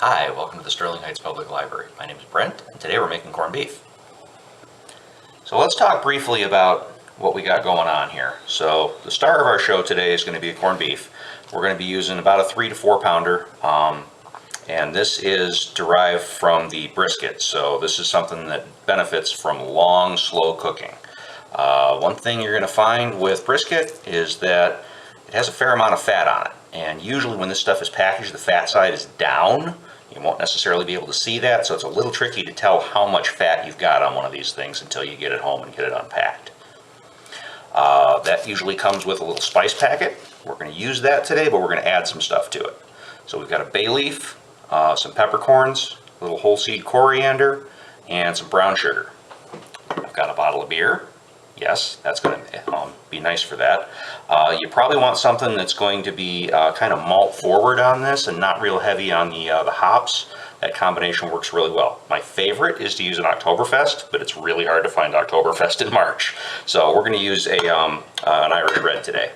Hi, welcome to the Sterling Heights Public Library. My name is Brent, and today we're making corned beef. So let's talk briefly about what we got going on here. So the star of our show today is going to be corned beef. We're going to be using about a 3 to 4 pounder, and this is derived from the brisket. So this is something that benefits from long, slow cooking. One thing you're going to find with brisket is that it has a fair amount of fat on it. And usually when this stuff is packaged, the fat side is down. You won't necessarily be able to see that, so it's a little tricky to tell how much fat you've got on one of these things until you get it home and get it unpacked. That usually comes with a little spice packet. We're going to use that today, but we're going to add some stuff to it. So we've got a bay leaf, some peppercorns, a little whole seed coriander, and some brown sugar. I've got a bottle of beer. Yes, that's going to be nice for that. You probably want something that's going to be kind of malt forward on this and not real heavy on the hops. That combination works really well. My favorite is to use an Oktoberfest, but it's really hard to find Oktoberfest in March. So we're going to use an Irish red today.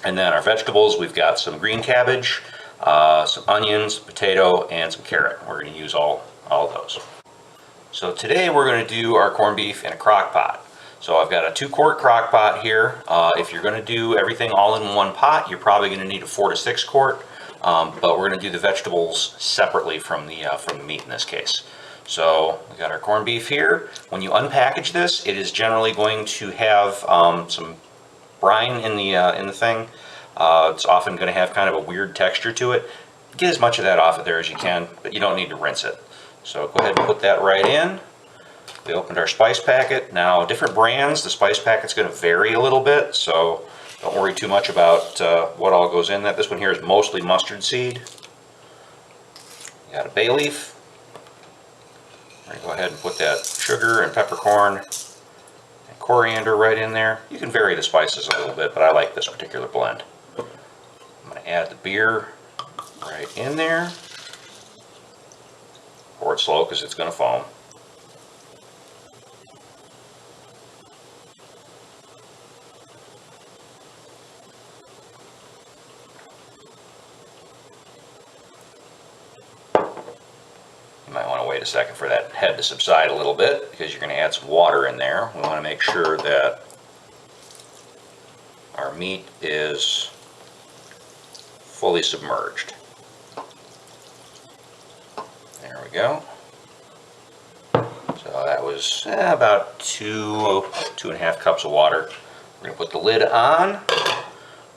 And then our vegetables, we've got some green cabbage, some onions, potato, and some carrot. We're going to use all those. So today we're going to do our corned beef in a crock pot. So I've got a 2-quart crock pot here. If you're going to do everything all in one pot, you're probably going to need a 4 to 6 quart. But we're going to do the vegetables separately from the meat in this case. So we got our corned beef here. When you unpackage this, it is generally going to have some brine in the thing. It's often going to have kind of a weird texture to it. Get as much of that off of there as you can, but you don't need to rinse it. So go ahead and put that right in. We opened our spice packet. Now, different brands, the spice packet's going to vary a little bit, so don't worry too much about what all goes in that. This one here is mostly mustard seed. You got a bay leaf. We're going to go ahead and put that sugar and peppercorn and coriander right in there. You can vary the spices a little bit, but I like this particular blend. I'm going to add the beer right in there. Pour it slow because it's going to foam. You might want to wait a second for that head to subside a little bit because you're going to add some water in there. We want to make sure that our meat is fully submerged. There we go. So that was about 2.5 cups of water. We're going to put the lid on.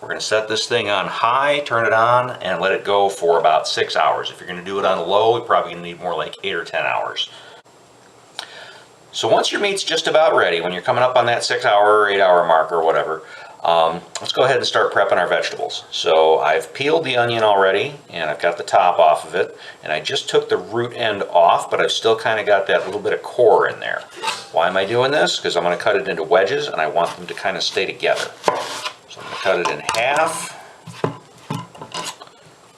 We're going to set this thing on high, turn it on, and let it go for about 6 hours. If you're going to do it on low, you're probably going to need more like 8 or 10 hours. So once your meat's just about ready, when you're coming up on that 6-hour or 8-hour mark or whatever, let's go ahead and start prepping our vegetables. So I've peeled the onion already, and I've got the top off of it, and I just took the root end off, but I've still kind of got that little bit of core in there. Why am I doing this? Because I'm going to cut it into wedges, and I want them to kind of stay together. So I'm going to cut it in half,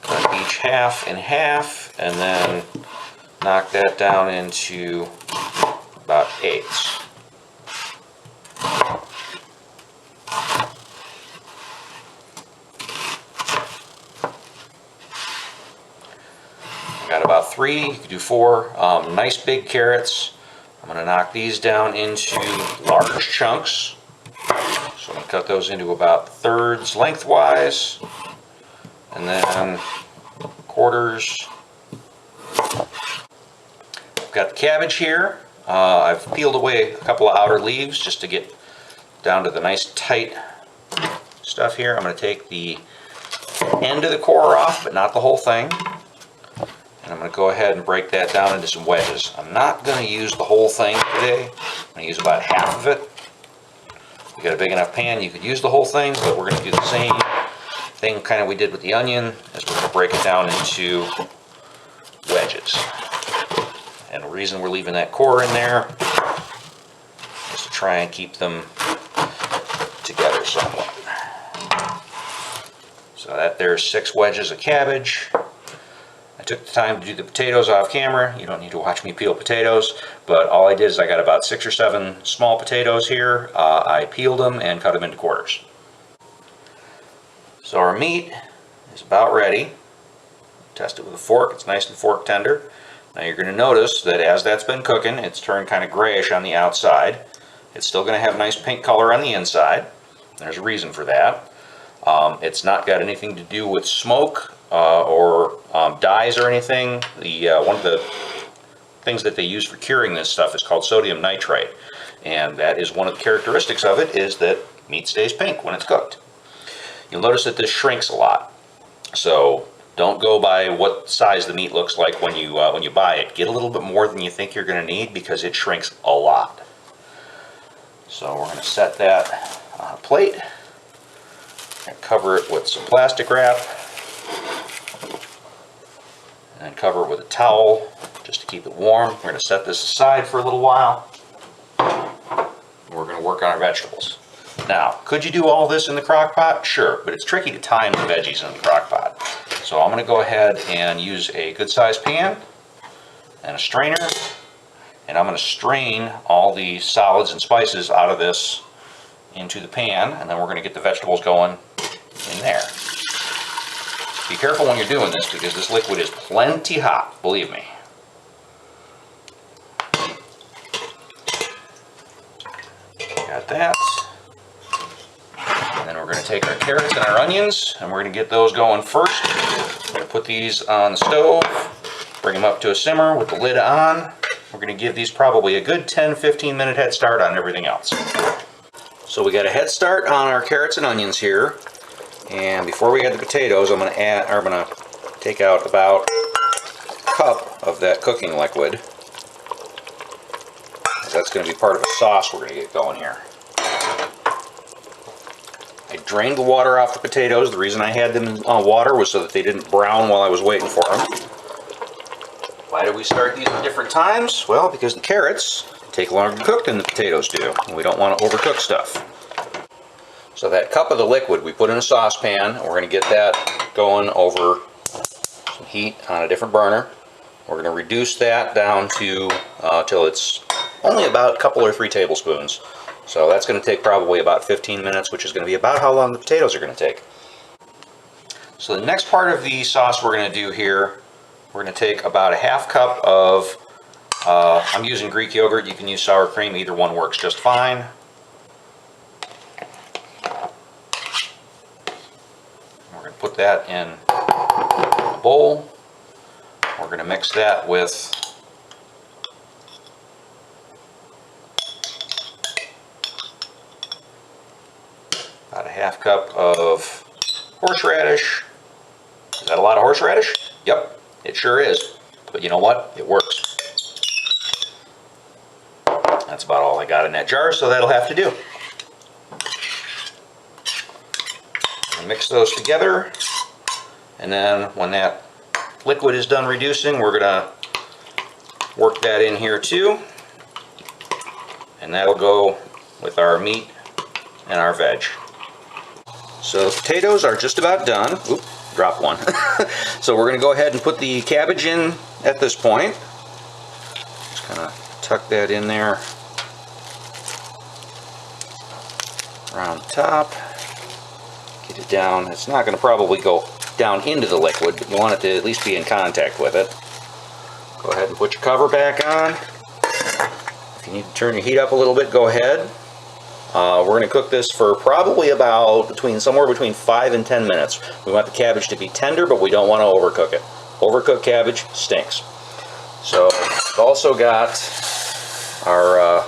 cut each half in half, and then knock that down into about eighths. Got about 3, you could do 4 nice big carrots. I'm going to knock these down into large chunks. So I'm going to cut those into about thirds lengthwise, and then quarters. I've got the cabbage here. I've peeled away a couple of outer leaves just to get down to the nice tight stuff here. I'm going to take the end of the core off, but not the whole thing. And I'm going to go ahead and break that down into some wedges. I'm not going to use the whole thing today. I'm going to use about half of it. If you got a big enough pan, you could use the whole thing, but we're going to do the same thing kind of we did with the onion, is we're going to break it down into wedges. And the reason we're leaving that core in there is to try and keep them together somewhat. So that there's 6 wedges of cabbage. I took the time to do the potatoes off camera. You don't need to watch me peel potatoes, but all I did is I got about 6 or 7 small potatoes here. I peeled them and cut them into quarters. So our meat is about ready. Test it with a fork. It's nice and fork tender. Now you're going to notice that as that's been cooking, it's turned kind of grayish on the outside. It's still going to have nice pink color on the inside. There's a reason for that. It's not got anything to do with smoke or dyes or anything. One of the things that they use for curing this stuff is called sodium nitrite. And that is one of the characteristics of it, is that meat stays pink when it's cooked. You'll notice that this shrinks a lot. So don't go by what size the meat looks like when you buy it. Get a little bit more than you think you're going to need, because it shrinks a lot. So we're going to set that on a plate and cover it with some plastic wrap, and then cover it with a towel just to keep it warm. We're going to set this aside for a little while. We're going to work on our vegetables. Now, could you do all this in the crock pot? Sure, but it's tricky to time the veggies in the crock pot. So I'm going to go ahead and use a good sized pan and a strainer, and I'm going to strain all the solids and spices out of this into the pan, and then we're going to get the vegetables going in there. Be careful when you're doing this, because this liquid is plenty hot, believe me. Got that. And then we're going to take our carrots and our onions, and we're going to get those going first. We're going to put these on the stove, bring them up to a simmer with the lid on. We're going to give these probably a good 10-15 minute head start on everything else. So we got a head start on our carrots and onions here. And before we add the potatoes, I'm going to take out about a cup of that cooking liquid. That's going to be part of a sauce we're going to get going here. I drained the water off the potatoes. The reason I had them on water was so that they didn't brown while I was waiting for them. Why do we start these at different times? Well, because the carrots take longer to cook than the potatoes do, and we don't want to overcook stuff. So that cup of the liquid we put in a saucepan. We're going to get that going over some heat on a different burner. We're going to reduce that down to till it's only about a couple or 3 tablespoons. So that's going to take probably about 15 minutes, which is going to be about how long the potatoes are going to take. So the next part of the sauce we're going to do here, we're going to take about a half cup of, I'm using Greek yogurt. You can use sour cream. Either one works just fine. We're going to put that in a bowl. We're going to mix that with about a half cup of horseradish. Is that a lot of horseradish? Yep, it sure is. But you know what? It works. That's about all I got in that jar, so that'll have to do. Mix those together, and then when that liquid is done reducing, we're going to work that in here too, and that'll go with our meat and our veg. So the potatoes are just about done. Oop, dropped one. So we're going to go ahead and put the cabbage in at this point. Just kind of tuck that in there around the top. Get it down. It's not going to probably go down into the liquid, but you want it to at least be in contact with it. Go ahead and put your cover back on. If you need to turn your heat up a little bit, go ahead. We're going to cook this for probably about somewhere between 5 and 10 minutes. We want the cabbage to be tender, but we don't want to overcook it. Overcooked cabbage stinks. So we've also got our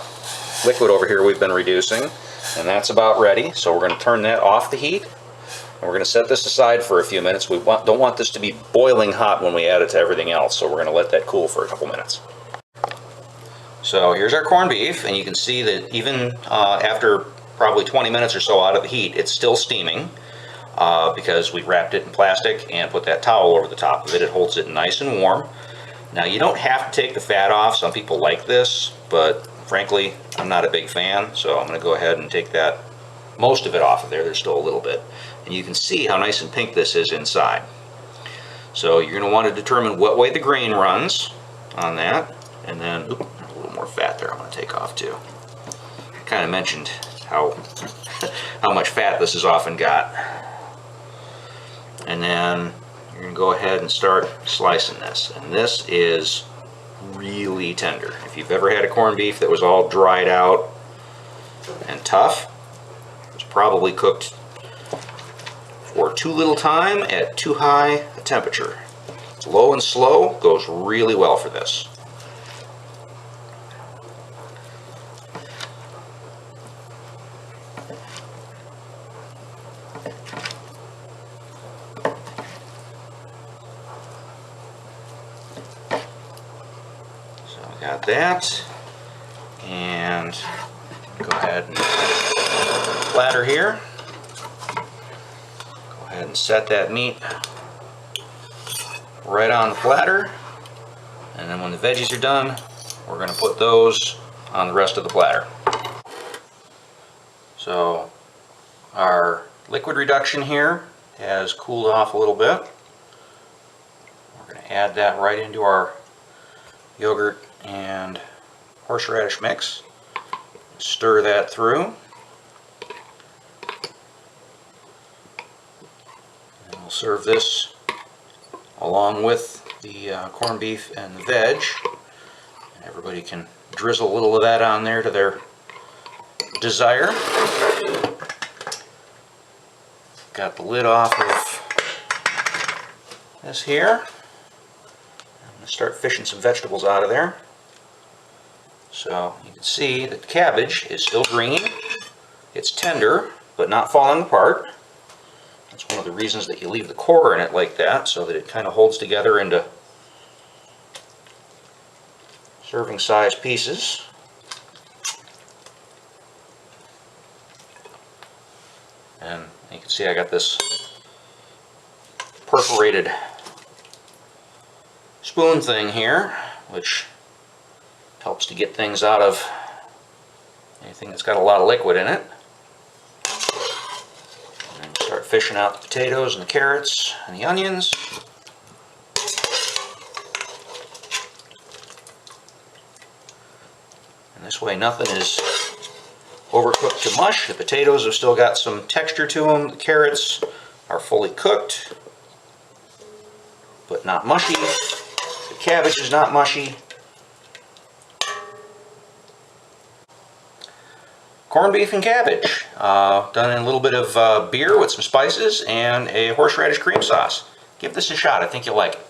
liquid over here we've been reducing, and that's about ready. So we're going to turn that off the heat. And we're going to set this aside for a few minutes. We don't want this to be boiling hot when we add it to everything else, so we're going to let that cool for a couple minutes. So here's our corned beef, and you can see that even after probably 20 minutes or so out of the heat, it's still steaming because we wrapped it in plastic and put that towel over the top of it. It holds it nice and warm. Now you don't have to take the fat off. Some people like this, but frankly, I'm not a big fan, so I'm going to go ahead and take most of it off of there. There's still a little bit. And you can see how nice and pink this is inside. So you're going to want to determine what way the grain runs on that. And then, a little more fat there I'm going to take off too. I kind of mentioned how much fat this has often got. And then you're You're going to go ahead and start slicing this. And this is really tender. If you've ever had a corned beef that was all dried out and tough, it's probably cooked for too little time at too high a temperature. Low and slow goes really well for this. So we got that, and go ahead and platter here. Go ahead and set that meat right on the platter, and then when the veggies are done, we're going to put those on the rest of the platter. So our liquid reduction here has cooled off a little bit. We're going to add that right into our yogurt and horseradish mix. Stir that through. And we'll serve this along with the corned beef and the veg. And everybody can drizzle a little of that on there to their desire. Got the lid off of this here. I'm going to start fishing some vegetables out of there. So you can see that the cabbage is still green. It's tender, but not falling apart. That's one of the reasons that you leave the core in it like that, so that it kind of holds together into serving size pieces. And you can see I got this perforated spoon thing here, which helps to get things out of anything that's got a lot of liquid in it. And start fishing out the potatoes and the carrots and the onions. And this way nothing is overcooked to mush. The potatoes have still got some texture to them. The carrots are fully cooked, but not mushy. The cabbage is not mushy. Corned beef and cabbage, done in a little bit of beer with some spices and a horseradish cream sauce. Give this a shot. I think you'll like it.